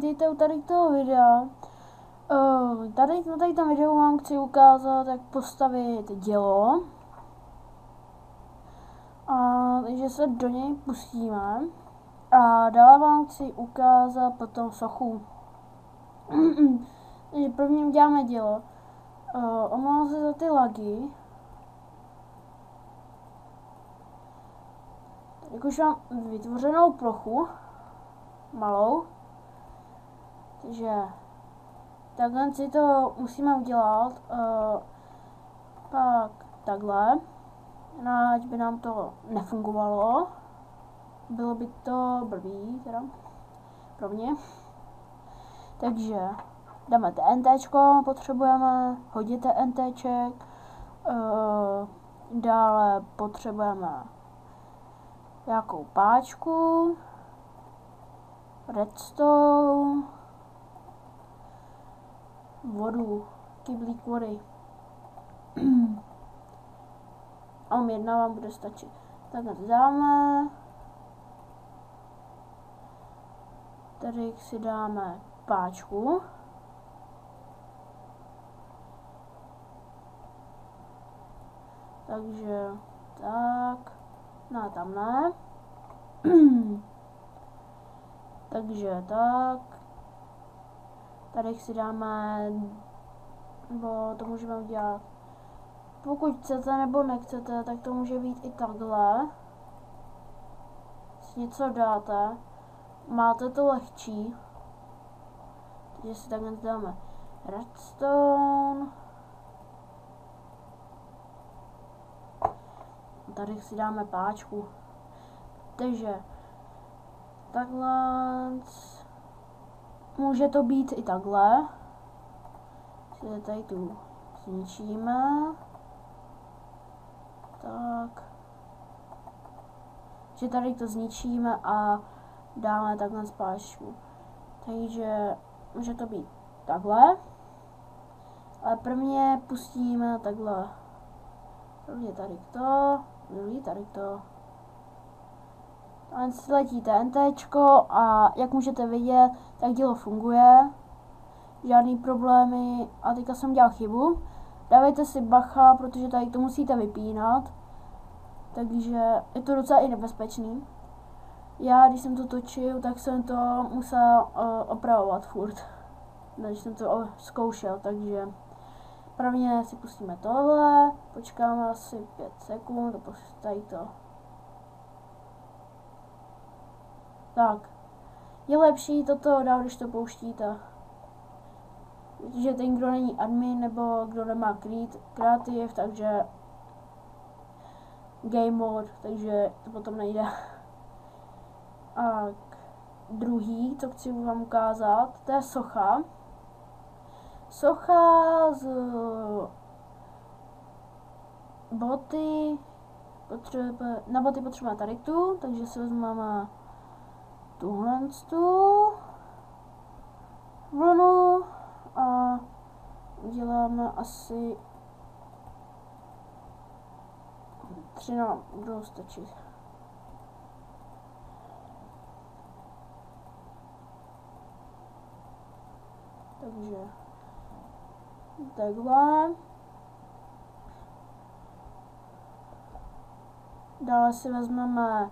vítejte u tady toho videa. Tady na tady tom videu vám chci ukázat, jak postavit dělo. Takže se do něj pustíme. A dále vám chci ukázat potom sochu. Takže první uděláme dělo. Omlouvám se za ty lagy. Jak už mám vytvořenou plochu, malou, takže takhle si to musíme udělat, pak takhle, ať by nám to nefungovalo, bylo by to blbý, teda, pro mě, takže dáme TNTčko, potřebujeme hodně TNTček, dále potřebujeme nějakou páčku, redstone, vodu, kyblík vody. A jedna vám bude stačit. Takhle dáme. Tady si dáme páčku. Takže tak. No tam ne. Takže tak. Tady si dáme, nebo to můžeme udělat. Pokud chcete nebo nechcete, tak to může být i takhle. Si něco dáte, máte to lehčí. Takže si takhle dáme redstone. Tady si dáme páčku. Takže takhle. Může to být i takhle. Si tady tu zničíme. Tak. Že tady to zničíme a dáme takhle páčku. Takže může to být takhle. Ale prvně pustíme takhle. Prvně tady to, druhý tady to. Tam si letí TNTčko a jak můžete vidět, tak dílo funguje. Žádný problémy. A teďka jsem dělal chybu. Dávejte si bacha, protože tady to musíte vypínat. Takže je to docela i nebezpečný. Já, když jsem to točil, tak jsem to musel opravovat furt. Když jsem to zkoušel, takže prvně si pustíme tohle, počkáme asi 5 sekund a tady to. Tak, je lepší toto dát, když to pouštíte. Protože ten, kdo není admin nebo kdo nemá kreativ, takže game mode, takže to potom nejde. A druhý, co chci vám ukázat, to je socha. Socha z boty, na boty potřebujeme tady tu, takže si vezmeme tuhle vlnu a uděláme asi 3 nám budou stačit. Takže takhle. Dále si vezmeme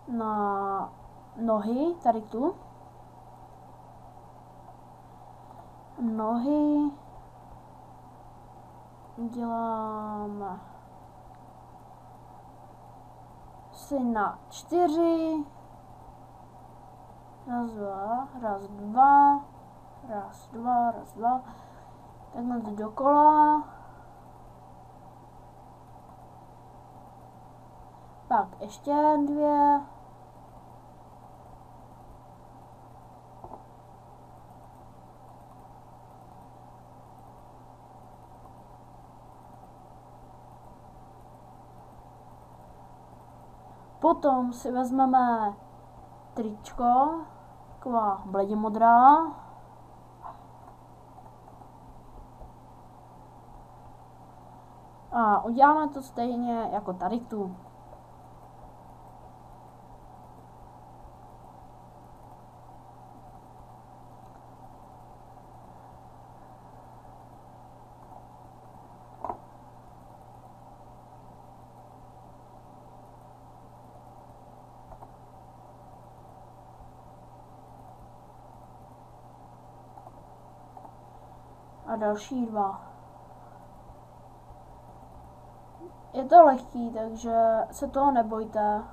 na nohy, tady tu. Nohy děláme si na 4. Raz, dva. Takhle dokola. Pak ještě 2. Potom si vezmeme tričko, taková bledě modrá. A uděláme to stejně jako tady tu. A další 2. Je to lehký, takže se toho nebojte.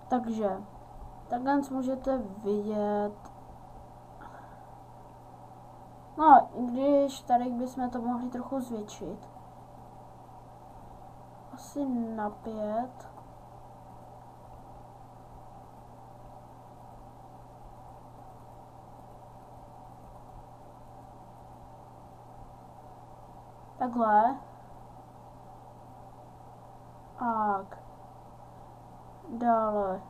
Takže takhle můžete vidět. No, i když tady bychom to mohli trochu zvětšit. Asi na 5. Takhle. Tak. Dále.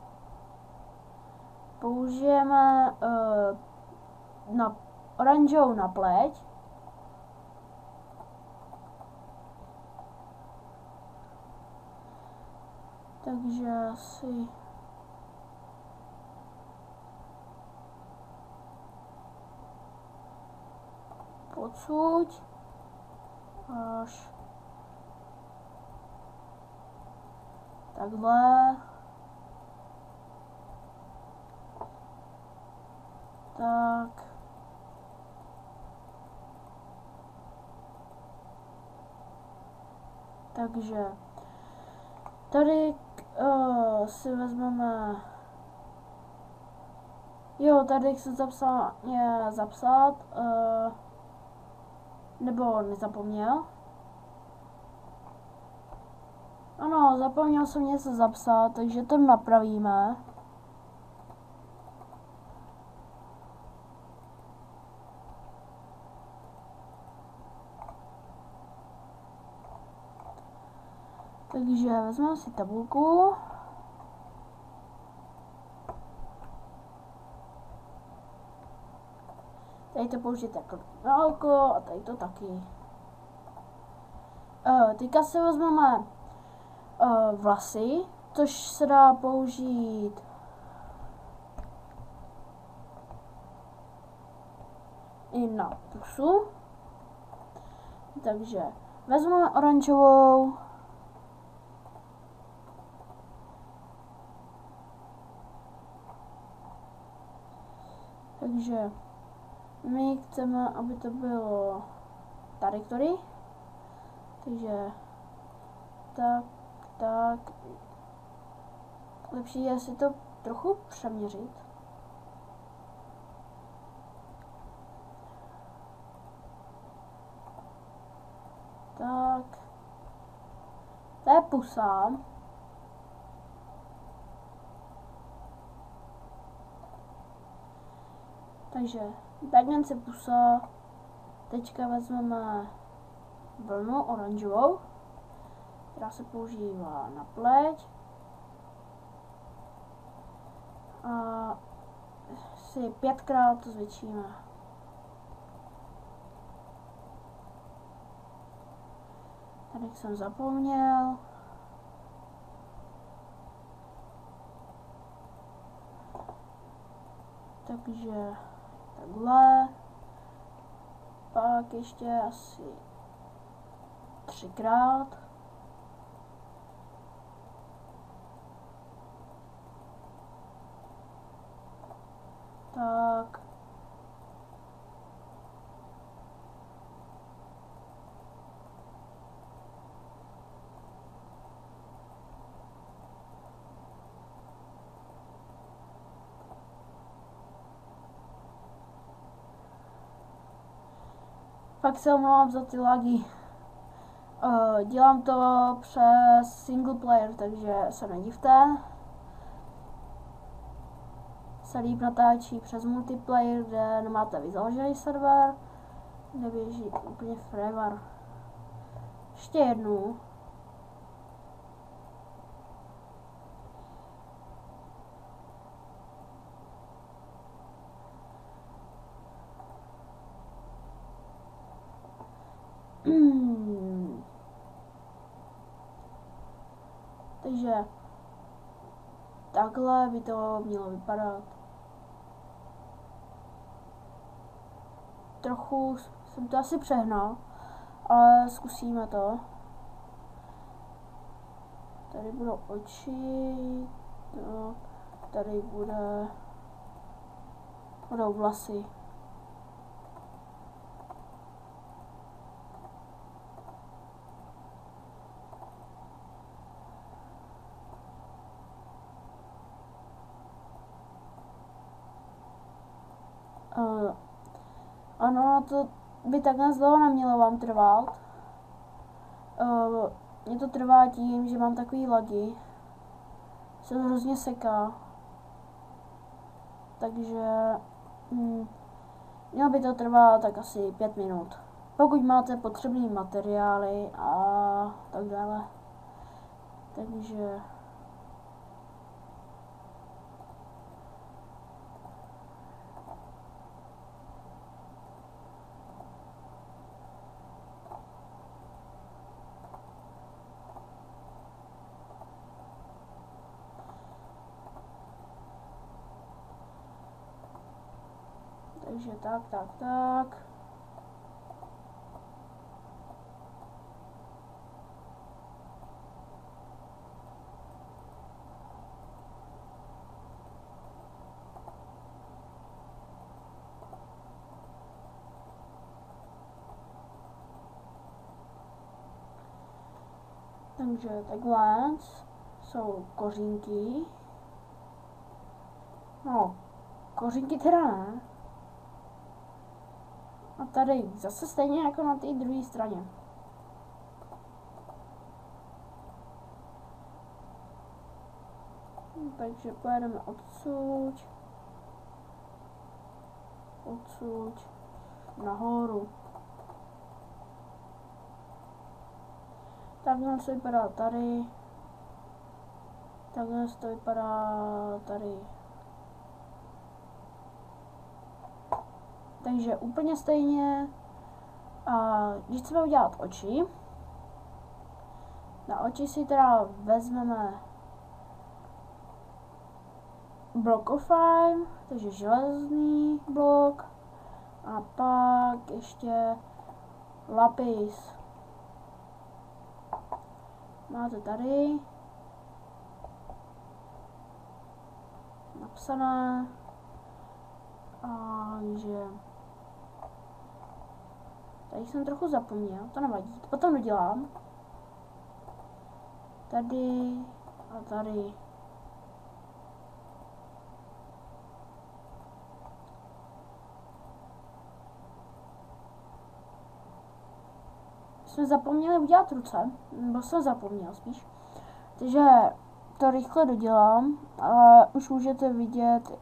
Použijeme na oranžovou na pleť. Takže asi odsud až takhle. Tak. Takže tady si vezmeme, jo, tady chci zapsat, nebo nezapomněl. Ano, zapomněl jsem něco zapsat, takže to napravíme. Takže vezmeme si tabulku. Tady to použijete jako na oko a tady to taky. Teďka si vezmeme vlasy, což se dá použít i na pusu. Takže vezmeme oranžovou. Takže my chceme, aby to bylo trajektory. Takže tak. Lepší je si to trochu přeměřit. Tak. To je pusa. Takže takhle se pusa. Teďka vezmeme vlnu oranžovou, která se používá na pleť. A si 5krát to zvětšíme. Tady jsem zapomněl. Takže takhle. Pak ještě asi 3krát. Tak. Fakt se omlouvám za ty lagy. Dělám to přes single player, takže se nedivte. Se líp natáčí přes multiplayer, kde nemáte vyzaložený server, kde běží úplně forever. Ještě jednu. Takže takhle by to mělo vypadat. Trochu jsem to asi přehnal, Ale zkusíme to. Tady budou oči, no, tady budou vlasy. Ano, to by takhle dlouho nemělo vám trvat. Mně to trvá tím, že mám takový lagy. Se to hrozně seká. Takže mělo by to trvat tak asi 5 minut. Pokud máte potřebné materiály a tak dále. Takže tak. Takže takhle jsou kořínky. No, kořínky teda ne. A tady zase stejně jako na té druhé straně. Takže pojedeme odsud nahoru. Takhle to vypadá tady. Takhle to vypadá tady. Takže úplně stejně. A když chceme udělat oči, na oči si teda vezmeme block of fire, takže železný blok, a pak ještě lapis. Máte tady napsané, že tady jsem trochu zapomněl, to nevadí, to potom dodělám. Tady a tady. Jsme zapomněli udělat ruce, nebo jsem zapomněl spíš. Takže to rychle dodělám, ale už můžete vidět,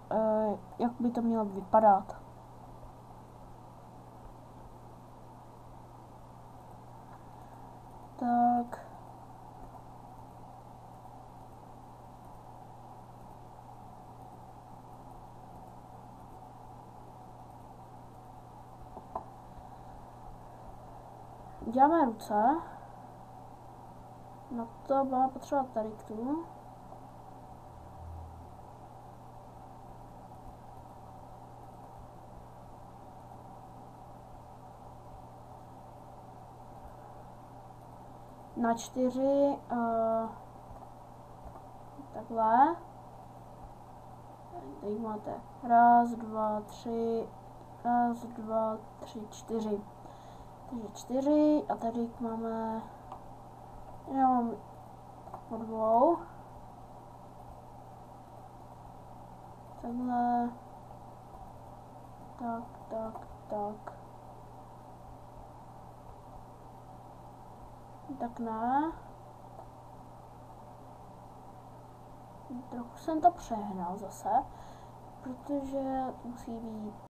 jak by to mělo vypadat. Tak. Uděláme ruce. Na to budeme potřebovat tady k tomu. Na 4 takhle. Tady máte 1, 2, 3, 1, 2, 3, 4. Takže 4 a tady máme, já mám po 2. Takhle. Tak. Tak ne. Trochu jsem to přehnal zase, protože musí být